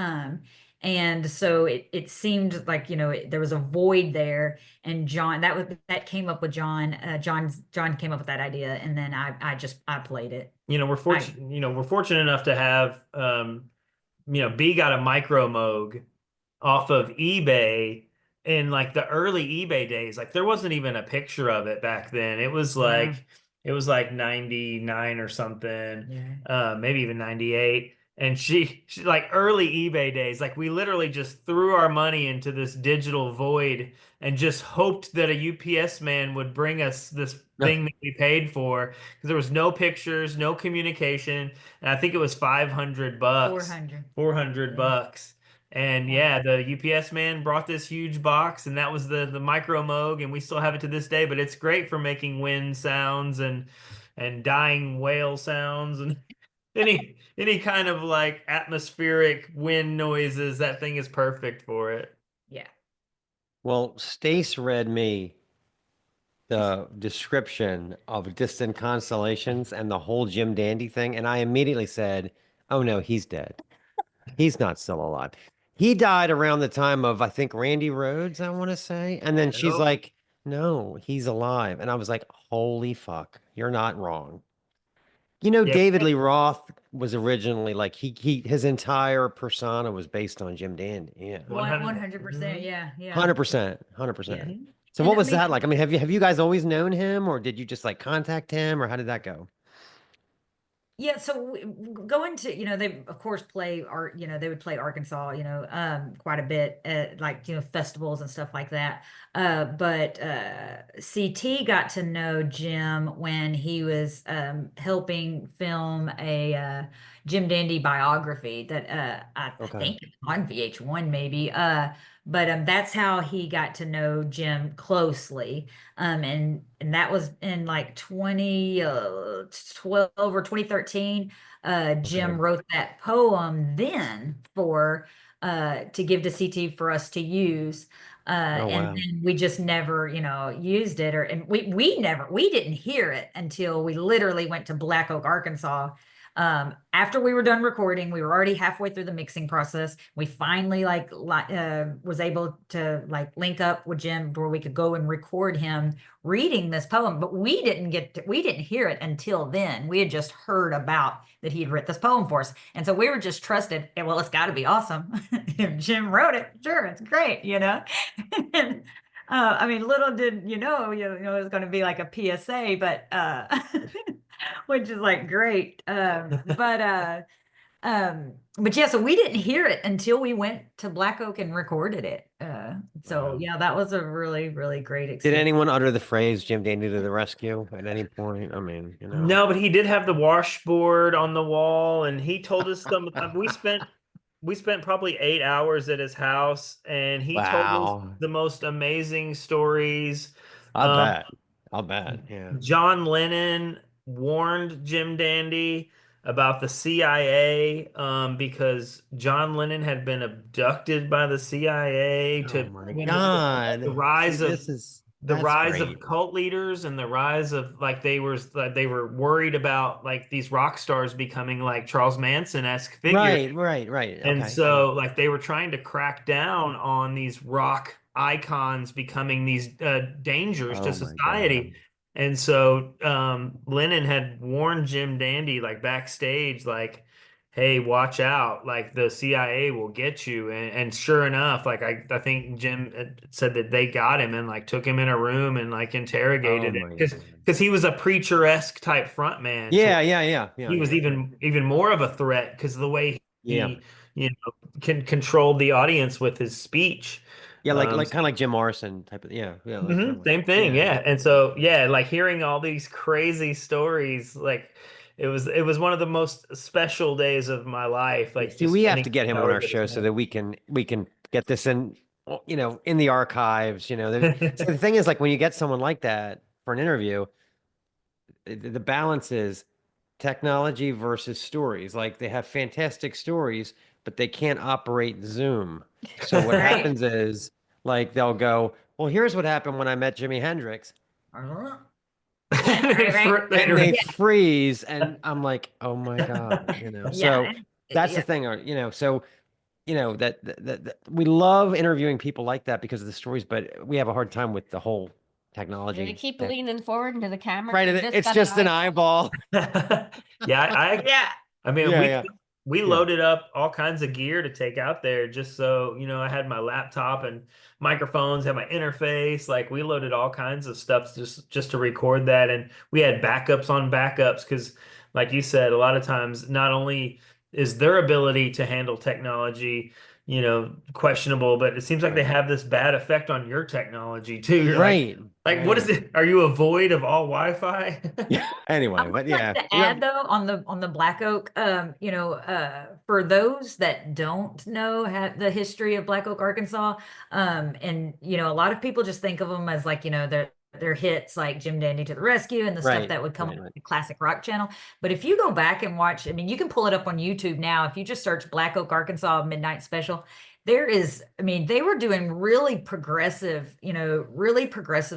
D: And so it seemed like, there was a void there, and that came up with John. John came up with that idea, and then I played it.
C: We're fortunate enough to have B got a micro moog off of eBay in like the early eBay days. Like there wasn't even a picture of it back then. It was like 99 or something, maybe even 98. And she like early eBay days, like we literally just threw our money into this digital void and just hoped that a UPS man would bring us this thing that we paid for, because there was no pictures, no communication, and I think it was 500 bucks, 400 bucks. And the UPS man brought this huge box, and that was the micro moog, and we still have it to this day. But it's great for making wind sounds and dying whale sounds and any kind of like atmospheric wind noises. That thing is perfect for it.
D: Yeah.
B: Well, Stace read me the description of distant constellations and the whole Jim Dandy thing, and I immediately said, "Oh no, he's dead. He's not still alive." He died around the time of, I think, Randy Rhoads, I want to say. And then she's like, "No, he's alive." And I was like, "Holy fuck, you're not wrong." David Lee Roth was originally like his entire persona was based on Jim Dandy. Yeah.
D: 100%. Yeah.
B: 100%. 100%. So what was that like? I mean, have you guys always known him, or did you just like contact him, or how did that go?
D: Yeah, so going to, they of course play art, they would play Arkansas, quite a bit at like, festivals and stuff like that. But CT got to know Jim when he was helping film a Jim Dandy biography that I think it's on VH1 maybe. But that's how he got to know Jim closely. And that was in like 2012 or 2013. Jim wrote that poem then to give to CT for us to use. And then we just never, used it, and we didn't hear it until we literally went to Black Oak, Arkansas. After we were done recording, we were already halfway through the mixing process. We finally was able to like link up with Jim where we could go and record him reading this poem, but we didn't hear it until then. We had just heard about that he had written this poem for us. And so we were just trusted. Well, it's got to be awesome. If Jim wrote it, sure, it's great, and, I mean, little did it was going to be like a PSA, but which is like great. But yeah, so we didn't hear it until we went to Black Oak and recorded it. Yeah, that was a really, really great experience.
B: Did anyone utter the phrase "Jim Dandy to the rescue" at any point? I mean,
C: No, but he did have the washboard on the wall, and he told us we spent probably 8 hours at his house, and he told us the most amazing stories.
B: I'll bet. Yeah.
C: John Lennon warned Jim Dandy about the CIA because John Lennon had been abducted by the CIA.
B: Oh my God.
C: The rise of cult leaders, and the rise of like they were worried about like these rock stars becoming like Charles Manson-esque figures.
B: Right.
C: And so like they were trying to crack down on these rock icons becoming these dangers to society. And so Lennon had warned Jim Dandy like backstage, like, "Hey, watch out, like the CIA will get you." And sure enough, like I think Jim said that they got him and like took him in a room and like interrogated him because he was a preacher-esque type front man.
B: Yeah.
C: He was even more of a threat because of the way he can control the audience with his speech.
B: Yeah, like kind of like Jim Morrison type of
C: same thing, yeah. And so like hearing all these crazy stories, like it was one of the most special days of my life. Like,
B: see, we have to get him on our show so that we can get this in in the archives. So the thing is, like when you get someone like that for an interview, the balance is technology versus stories. Like they have fantastic stories, but they can't operate Zoom. So what happens is like they'll go, "Well, here's what happened when I met Jimi Hendrix."
D: Right.
B: and they
D: Yeah.
B: freeze, and I'm like, oh my God, So
D: Yeah.
B: that's the thing, so that we love interviewing people like that because of the stories, but we have a hard time with the whole
A: Do
B: technology.
A: they keep leaning forward into the camera?
B: Right,
A: Is this
B: it's
A: got
B: just an
A: eyeball?
B: eyeball.
C: Yeah,
D: Yeah.
C: I mean,
B: Yeah.
C: we
B: Yeah.
C: loaded up all kinds of gear to take out there just so, I had my laptop and microphones, had my interface, like we loaded all kinds of stuff just to record that. And we had backups on backups because like you said, a lot of times not only is their ability to handle technology, questionable, but it seems like they
B: Right.
C: have this bad effect on your technology too. You're
B: Right.
C: what is it? Are you a void of all Wi-Fi?
B: Yeah. Anyway,
D: I would
B: but
D: like
B: yeah,
D: to add though on the Black Oak, for those that don't know the history of Black Oak, Arkansas, and a lot of people just think of them as like their hits like Jim Dandy to the Rescue and the stuff
B: Right.
D: that would come
B: Right.
D: on the classic rock channel. But if you go back and watch, I mean, you can pull it up on YouTube now. If you just search Black Oak, Arkansas Midnight Special, I mean, they were doing really progressive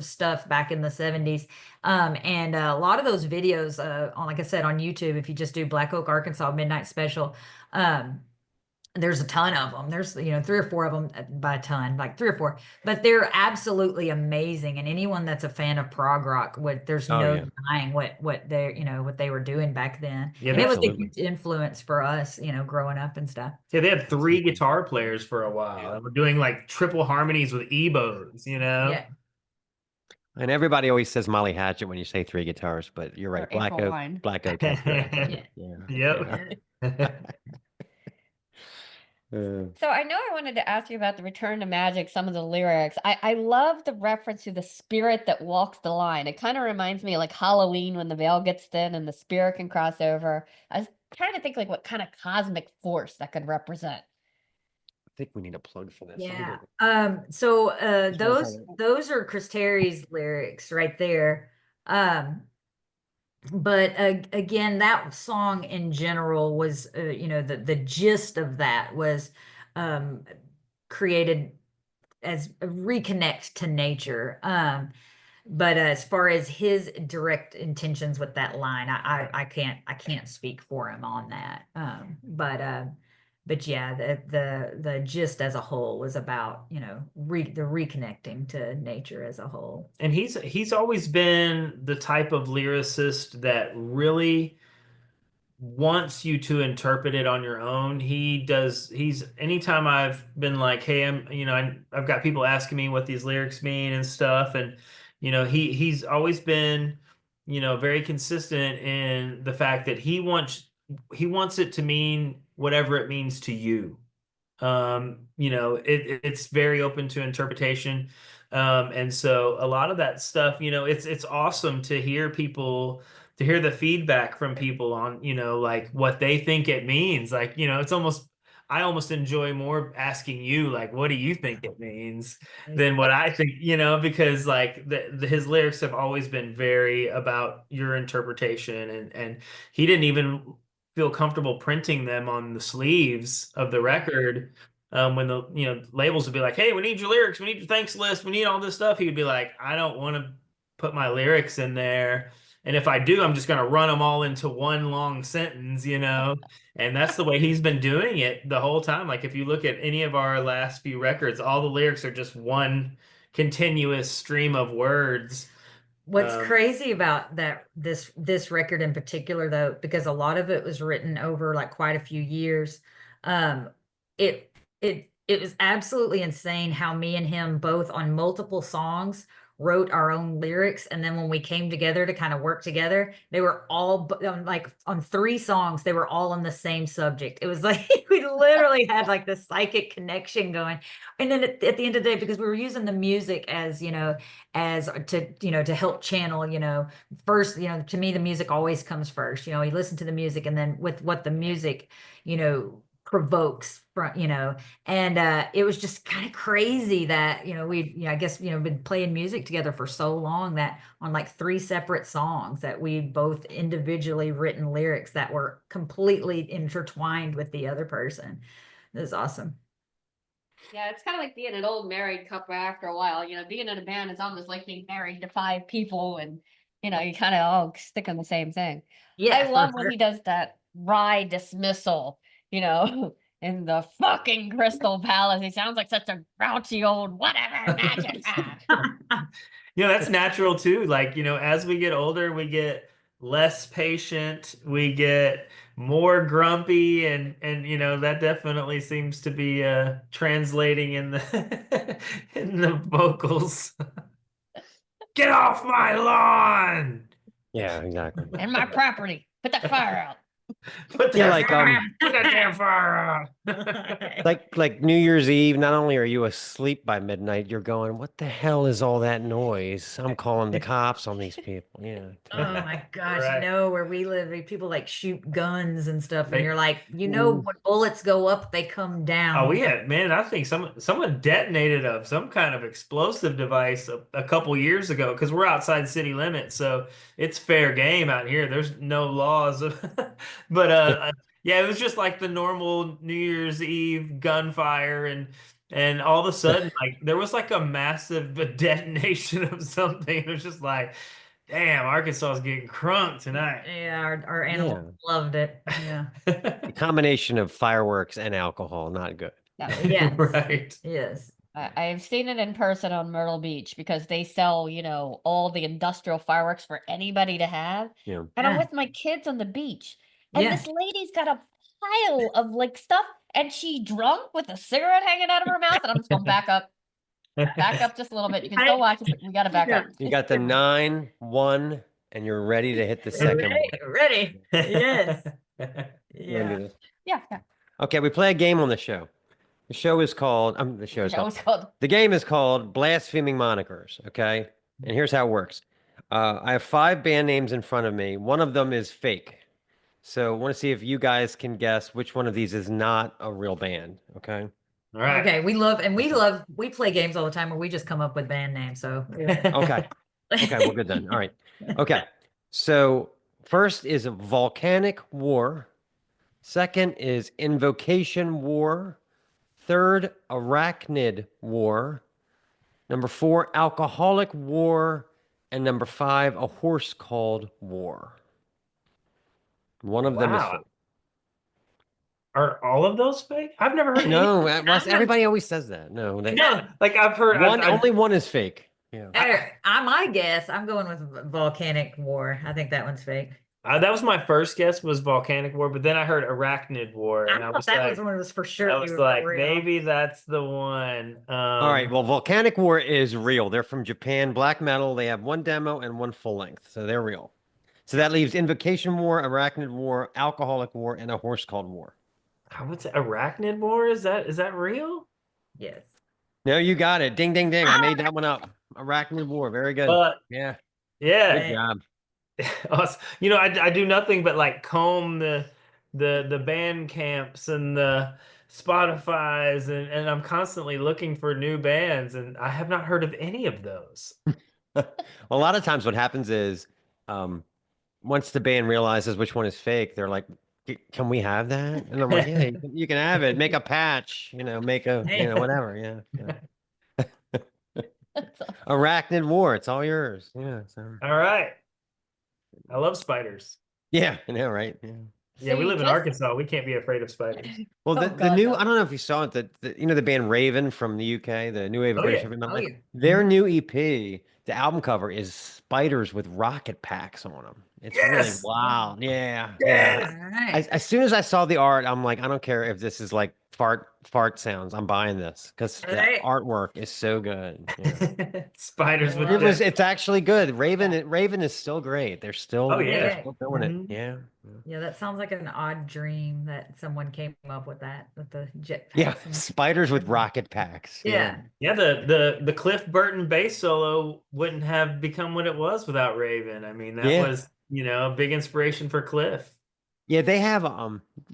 D: stuff back in the 70s. And a lot of those videos, like I said, on YouTube, if you just do Black Oak, Arkansas Midnight Special, there's a ton of them. There's, 3 or 4 of them by a ton, like 3 or 4, but they're absolutely amazing. And anyone that's a fan of prog rock there's
B: Oh,
D: no
B: yeah.
D: denying what they were doing back then.
C: Yeah,
D: And it was a
B: absolutely.
D: huge influence for us, growing up and stuff.
C: Yeah, they had 3 guitar players for a while. And we're doing like triple harmonies with ebows,
D: Yeah.
B: And everybody always says Molly Hatchet when you say 3 guitars, but you're right.
A: Or April
B: Black
A: Wine.
B: Oak has great.
C: Yep.
A: So I know I wanted to ask you about the Return to Magic, some of the lyrics. I love the reference to the spirit that walks the line. It kind of reminds me of like Halloween when the veil gets thin and the spirit can cross over. I was trying to think like what kind of cosmic force that could represent.
B: I think we need a plug for this.
D: Yeah.
B: Just wanna
D: Those are Chris Terry's lyrics right there. But again, that song in general was, the gist of that was created as a reconnect to nature. But as far as his direct intentions with that line, I can't speak for him on that. But yeah, the gist as a whole was about, the reconnecting to nature as a whole.
C: And he's always been the type of lyricist that really wants you to interpret it on your own. Anytime I've been like, hey, I've got people asking me what these lyrics mean and stuff, and he's always been, very consistent in the fact that he wants it to mean whatever it means to you. It's very open to interpretation. And so a lot of that stuff, it's awesome to hear the feedback from people on, like what they think it means. Like, I almost enjoy more asking you, like, what do you think it means than what I think, because like his lyrics have always been very about your interpretation, and he didn't even feel comfortable printing them on the sleeves of the record. When the labels would be like, hey, we need your lyrics, we need your thanks list, we need all this stuff, he would be like, I don't want to put my lyrics in there, and if I do, I'm just going to run them all into one long sentence, and that's the way he's been doing it the whole time. Like if you look at any of our last few records, all the lyrics are just one continuous stream of words.
D: What's crazy about this record in particular, though, because a lot of it was written over like quite a few years, it was absolutely insane how me and him both on multiple songs wrote our own lyrics, and then when we came together to kind of work together, they were all like on 3 songs, they were all on the same subject. It was like we literally had like this psychic connection going. And then at the end of the day, because we were using the music as to help channel, first, to me the music always comes first. You listen to the music, and then with what the music provokes from, and it was just kind of crazy that I guess been playing music together for so long that on like 3 separate songs that we both individually written lyrics that were completely intertwined with the other person. It was awesome.
A: Yeah, it's kind of like being an old married couple after a while. Being in a band is almost like being married to 5 people, and You know, you kind of all stick on the same thing.
D: Yeah,
A: I
D: for
A: love when
D: sure.
A: he does that wry dismissal, you know, in the fucking Crystal Palace. He sounds like such a grouchy old whatever magic.
C: That's natural too. Like, as we get older, we get less patient, we get more grumpy, and that definitely seems to be translating in the in the vocals. Get off my lawn!
B: Yeah, exactly.
A: And my property. Put that fire out.
C: Put
B: Yeah,
C: that
B: like,
C: put that damn fire out!
B: Like New Year's Eve, not only are you asleep by midnight, you're going, what the hell is all that noise? I'm calling the cops on these people. Yeah.
D: Oh my gosh,
C: Right.
D: no, where we live, people like shoot guns and stuff, and
C: They-
D: you're like, when bullets go up, they come down.
C: Oh, we had, man, I think someone detonated some kind of explosive device a couple years ago because we're outside city limits, so it's fair game out here. There's no laws. But yeah, it was just like the normal New Year's Eve gunfire, and all of a sudden, like there was like a massive detonation of something. It was just like, damn, Arkansas is getting crunk tonight.
D: Yeah, our animals loved it. Yeah.
B: The combination of fireworks and alcohol, not good.
D: Yes.
C: Right.
D: Yes.
A: I've seen it in person on Myrtle Beach because they sell, all the industrial fireworks for anybody to have.
B: Yeah.
A: And I'm
D: Yeah.
A: with my kids on the beach. And
D: Yeah.
A: this lady's got a pile of like stuff and she drunk with a cigarette hanging out of her mouth. And I'm just going back up just a little bit. You can still watch it, but we got to back up.
B: You got the 9-1, and you're ready to hit the second one.
D: Ready. Yes.
B: You wanna do
D: Yeah.
B: this?
A: Yeah.
B: Okay, we play a game on the show. The show is called, the game is called Blaspheming Monikers, okay? And here's how it works. I have 5 band names in front of me. One of them is fake. So I want to see if you guys can guess which one of these is not a real band, okay?
C: All right.
D: Okay, we play games all the time where we just come up with band names. So
B: Okay. Okay, well, good then. All right. Okay. So first is Volcanic War. Second is Invocation War. Third, Arachnid War. Number 4, Alcoholic War. And number 5, A Horse Called War. One of them is
C: Wow.
B: fake.
C: Are all of those fake? I've never heard
B: No,
C: any.
B: everybody always says that. No,
C: No, like I've heard
B: only one is fake. Yeah.
D: my guess, I'm going with Volcanic War. I think that one's fake.
C: that was my first guess was Volcanic War, but then I heard Arachnid War, and I
D: thought
C: was
D: that
C: like,
D: was one was for sure.
C: I was like, maybe that's the one.
B: All right. Well, Volcanic War is real. They're from Japan, black metal. They have 1 demo and 1 full length, so they're real. So that leaves Invocation War, Arachnid War, Alcoholic War, and A Horse Called War.
C: I would say Arachnid War. Is that real?
D: Yes.
B: No, you got it. Ding, ding, ding. I made that one up. Arachnid War. Very good. Yeah.
C: Yeah.
B: Good job.
C: Awesome. I do nothing but like comb the band camps and the Spotify's, and I'm constantly looking for new bands, and I have not heard of any of those.
B: A lot of times what happens is once the band realizes which one is fake, they're like, can we have that? And I'm like, yeah, you can have it. Make a patch, make a, whatever. Yeah. Arachnid War. It's all yours. Yeah. So.
C: All right. I love spiders.
B: Yeah, I know, right? Yeah.
C: Yeah, we live in Arkansas. We can't be afraid of spiders.
B: Well,
A: Oh,
B: the
A: God,
B: new,
A: no.
B: I don't know if you saw it, the band Raven from the UK, the new wave of
C: Oh,
B: British
C: yeah.
B: heavy metal,
D: Oh, yeah.
B: their new EP, the album cover is spiders with rocket packs on them. It's really
C: Yes!
B: wild. Yeah.
C: Yes!
D: All right.
B: As soon as I saw the art, I'm like, I don't care if this is like fart sounds. I'm buying this because the
D: Right.
B: artwork is so good. Yeah.
C: Spiders with
D: Love
B: It's actually good. Raven is still great. They're still,
C: Oh, yeah.
B: they're still doing
C: Mhm.
B: it. Yeah.
D: Yeah, that sounds like an odd dream that someone came up with that with the jet.
B: Yeah.
D: packs and-
B: Spiders with rocket packs.
D: Yeah.
C: Yeah, the Cliff Burton bass solo wouldn't have become what it was without Raven. I mean, that
B: Yeah.
C: was, a big inspiration for Cliff.
B: Yeah, they have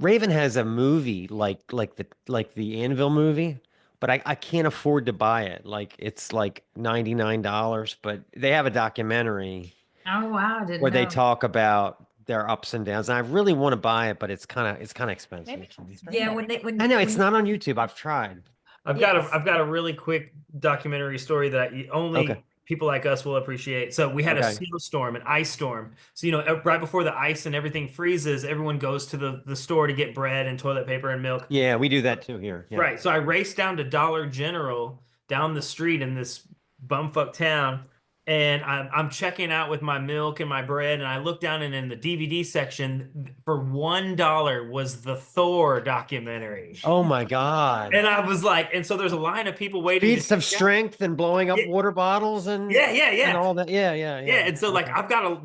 B: Raven has a movie like the Anvil movie, but I can't afford to buy it. Like it's like $99, but they have a documentary
D: Oh wow, I didn't
B: where they
D: know.
B: talk about their ups and downs. And I really want to buy it, but it's kind of expensive.
A: Maybe.
D: Yeah, when
B: I know it's not on YouTube. I've tried.
C: I've
D: Yes.
C: got a really quick documentary story that only
B: Okay.
C: people like us will appreciate. So we had a
B: Okay.
C: snowstorm, an ice storm. So, right before the ice and everything freezes, everyone goes to the store to get bread and toilet paper and milk.
B: Yeah, we do that too here. Yeah.
C: Right. So I raced down to Dollar General down the street in this bumfuck town, and I'm checking out with my milk and my bread, and I look down, and in the DVD section for $1 was the Thor documentary.
B: Oh my God.
C: And I was like, and so there's a line of people waiting
B: Feats of strength and blowing up
C: Yeah.
B: water bottles and
C: Yeah.
B: all that. Yeah.
C: Yeah, and so like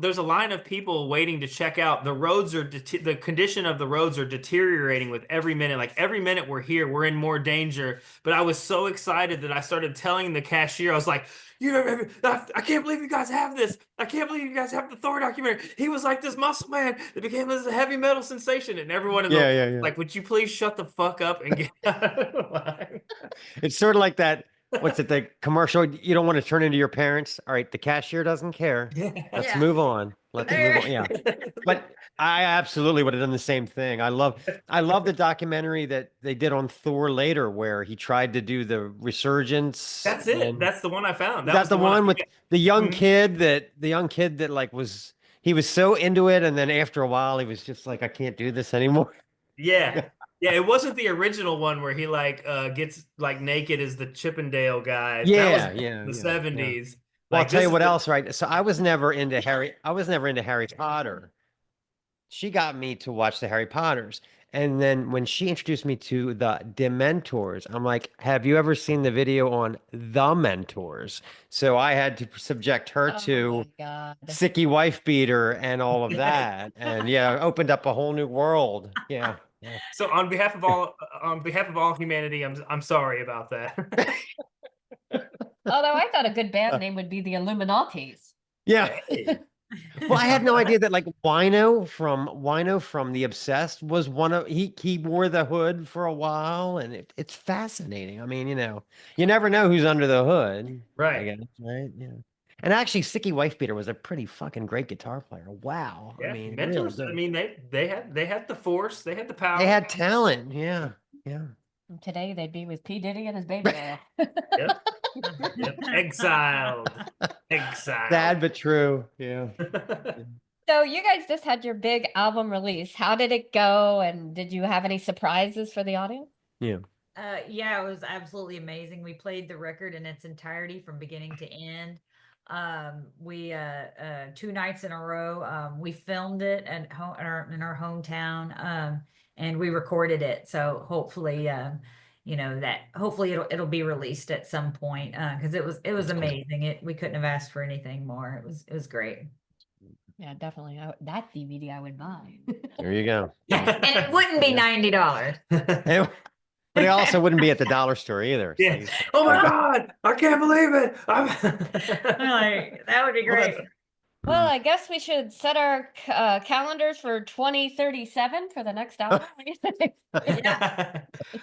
C: there's a line of people waiting to check out. The roads are the condition of the roads are deteriorating with every minute. Like every minute we're here, we're in more danger. But I was so excited that I started telling the cashier, I was like, I can't believe you guys have this. I can't believe you guys have the Thor documentary. He was like this muscle man that became this heavy metal sensation, and everyone in the like, would you please shut the fuck up and get out of the line?
B: It's sort of like that. What's it? The commercial. You don't want to turn into your parents. All right. The cashier doesn't care. Let's
D: Yeah.
B: move on. Let's move on. Yeah. But I absolutely would have done the same thing. I love the documentary that they did on Thor later, where he tried to do the resurgence.
C: That's it. That's the one I found.
B: That's
C: was
B: the one with the young
C: Mhm.
B: kid that like he was so into it, and then after a while he was just like, I can't do this anymore.
C: Yeah. Yeah, it wasn't the original one where he like gets like naked as the Chippendale guy. That was the 70s.
B: Well,
C: Like,
B: I'll tell
C: this
B: you
C: is
B: what
C: the-
B: else, right? So I was never into Harry Potter. She got me to watch the Harry Potters. And then when she introduced me to the Dementors, I'm like, have you ever seen the video on the Mentors? So I had to subject her
A: Oh
B: to
A: my God.
B: Sicky Wife Beater and all of that. And yeah, opened up a whole new world. Yeah.
C: So on behalf of all humanity, I'm sorry about that.
A: Although I thought a good band name would be the Illuminatis.
B: Yeah.
C: Hey.
B: Well, I had no idea that like Wino from The Obsessed was one of he wore the hood for a while, and it's fascinating. I mean, you never know who's under the hood. I
C: Right.
B: guess, right? Yeah. And actually, Sicky Wife Beater was a pretty fucking great guitar player. Wow.
C: Yeah.
B: I mean,
C: Mentors,
B: really
C: I
B: good.
C: mean, they had the force, they had the power.
B: They had talent. Yeah. Yeah.
A: And today they'd be with P. Diddy and his baby oil.
C: Yep. Yep. Exiled.
B: Sad but true. Yeah.
A: So you guys just had your big album release. How did it go? And did you have any surprises for the audience?
B: Yeah.
D: Yeah, it was absolutely amazing. We played the record in its entirety from beginning to end. We 2 nights in a row. We filmed it at home in our hometown, and we recorded it. So hopefully, hopefully it'll be released at some point, because it was amazing. We couldn't have asked for anything more. It was great.
A: Yeah, definitely. That DVD I would buy.
B: There you go.
D: And it wouldn't be $90.
B: But it also wouldn't be at the dollar store either. so
C: Yeah.
B: you-
C: Oh my God, I can't believe it.
D: Like, that would be great.
A: Well, I guess we should set our calendars for 2037 for the next album. What do you think?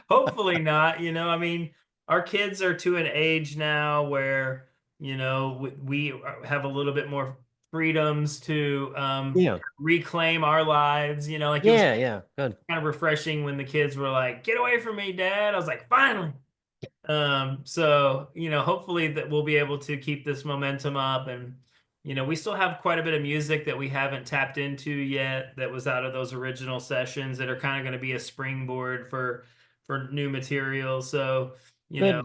C: Hopefully not. I mean, our kids are to an age now where, we have a little bit more freedoms to
B: Yeah.
C: reclaim our lives. Like it was
B: Yeah. Good.
C: kind of refreshing when the kids were like, "Get away from me, Dad." I was like, "Finally." So hopefully that we'll be able to keep this momentum up, and we still have quite a bit of music that we haven't tapped into yet that was out of those original sessions that are kind of going to be a springboard for new material. So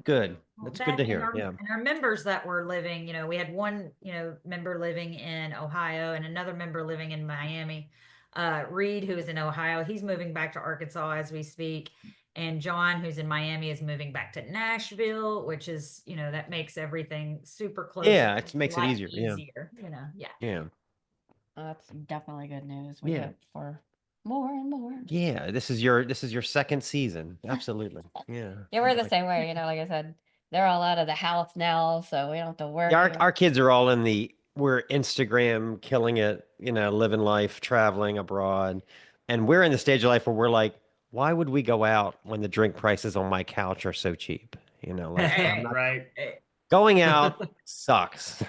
B: Good. That's good to hear. Yeah.
D: And our members that were living, we had one, member living in Ohio and another member living in Miami. Reed, who is in Ohio, he's moving back to Arkansas as we speak. And John, who's in Miami, is moving back to Nashville, which is, that makes everything super close.
B: Yeah,
D: It's
B: it makes
D: a
B: it
D: lot
B: easier. Yeah.
D: Yeah.
B: Yeah.
A: That's definitely good news. We
B: Yeah.
A: hope for more and more.
B: Yeah. This is your second season. Absolutely. Yeah.
A: Yeah, we're the same way. Like I said, they're all out of the house now, so we don't have to worry.
B: Yeah, our kids are all we're Instagram killing it, living life, traveling abroad. And we're in the stage of life where we're like, why would we go out when the drink prices on my couch are so cheap? Like I'm not-
C: right.
B: going out sucks.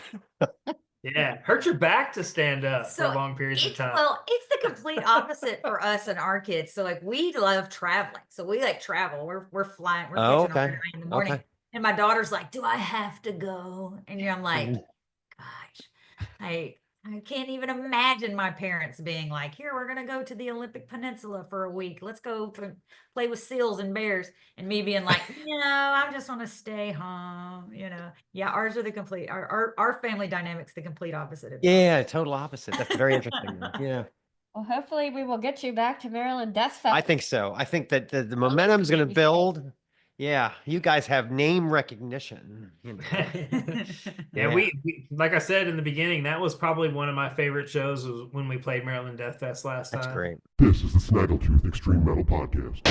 C: Yeah, hurt your back to stand up
D: So
C: for long periods of
D: It's,
C: time.
D: well, it's the complete opposite for us and our kids. So like we love traveling. So we like travel. We're flying. We're
B: Oh,
D: catching our
B: okay.
D: flight in the morning.
B: Okay.
D: And my daughter's like, "Do I have to go?" And I'm like, I can't even imagine my parents being like, here, we're going to go to the Olympic Peninsula for a week. Let's go play with seals and bears. And me being like, no, I just want to stay home. Yeah, ours are the complete, our family dynamics, the complete opposite of yours.
B: Yeah, total opposite. That's very interesting. Yeah.
A: Well, hopefully we will get you back to Maryland Death Fest.
B: I think so. I think that the momentum is going to
A: Maybe.
B: build. Yeah, you guys have name recognition.
C: Yeah, we like I said in the beginning, that was probably one of my favorite shows was when we played Maryland Death Fest last
B: That's
C: time.
B: great.
E: This is the Snaggletooth Extreme Metal Podcast.